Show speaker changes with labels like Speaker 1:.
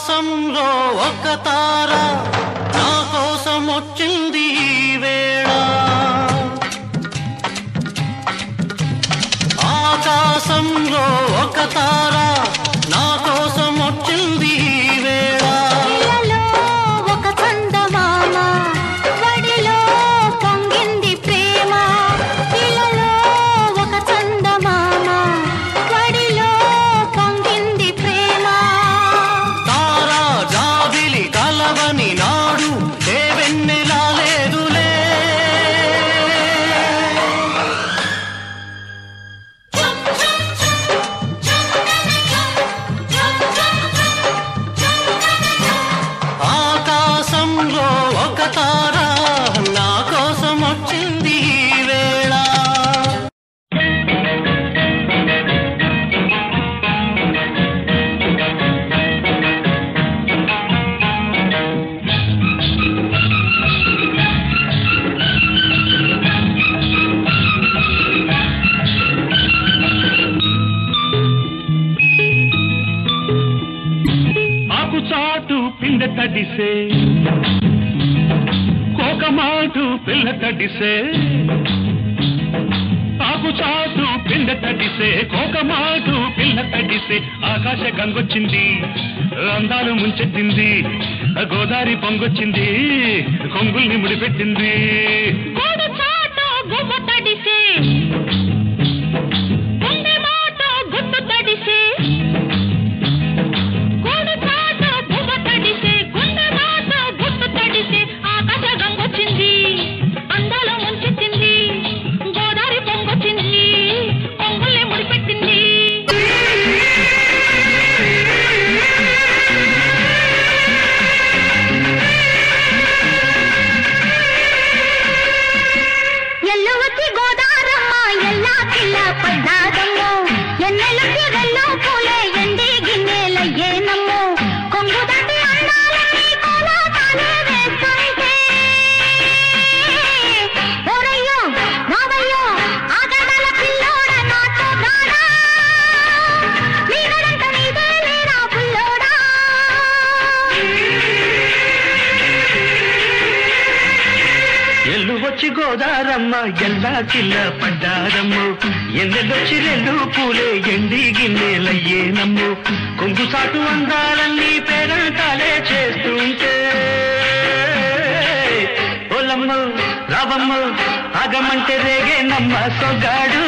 Speaker 1: ఆకాశంలో ఒక తార నా కోసం వచ్చింది ఈ వేళ ఆకాశంలో ఒక తార నా కోసం వచ్చింది ఈ వేళ
Speaker 2: ఇలలో ఒక చందమామ వడిలో పొంగింది ప్రేమ ఇలలో ఒక చందమామ వడిలో పొంగింది ప్రేమ
Speaker 1: తారా జాబిలి కలవని నాడు ఏ వెన్నెలా లేదులే ఆకాశంలో ఒక తార నా కోసం వచ్చింది ఈ వేళ
Speaker 3: ఆకు చాటు పిండ తడిసే కోకమాటు పిల్ల తడిసే ఆకు చాటు పిండ తడిసే కోకమాటు పిల్ల తడిసే ఆకాశ గంగొచ్చింది అందాలు ముంచెత్తింది గోదావరి పొంగొచ్చింది కొంగుల్ని ముడిపెట్టింది
Speaker 2: గోడు చాటు గువ్వ తడిసే గుండె మాట గుట్టు తడిసే గోడు చాటు గువ్వ తడిసే గుండె మాట గుట్టు తడిసే ఆకాశ గంగొచ్చింది అందాలు ముంచెత్తింది గోదావరి పొంగొచ్చింది కొంగుల్ని ముడిపెట్టింది ఎల్లు వచ్చి గోదారమ్మ ఎల్లా కిల్ల పడ్డాదమ్మో ఎన్నెలకి వెళ్ళు పూలే ఎండి గిన్నెలయ్యేనమ్మో కొంగు దాటి అన్నాలని కోలాటాలే వేస్తుంటే ఓరయ్యో రావయ్యో ఆగడల పిల్లోడ నాతో గాడా నీడంట నీదే లేరా పుల్లోడా
Speaker 1: ఎల్లు వచ్చి గోదారమ్మ ఎల్లా కిల్ల పడ్డారమ్ము ఎన్నెల్లొచ్చి రెండు పూలే ఎండి గిన్నెలయ్యేనమ్ము కొంగు సాటు అందాలన్నీ పేరంటాలే చేస్తుంటే ఓలమ్మ రావమ్మ ఆగమంటే రేగే నమ్మ సొగాడు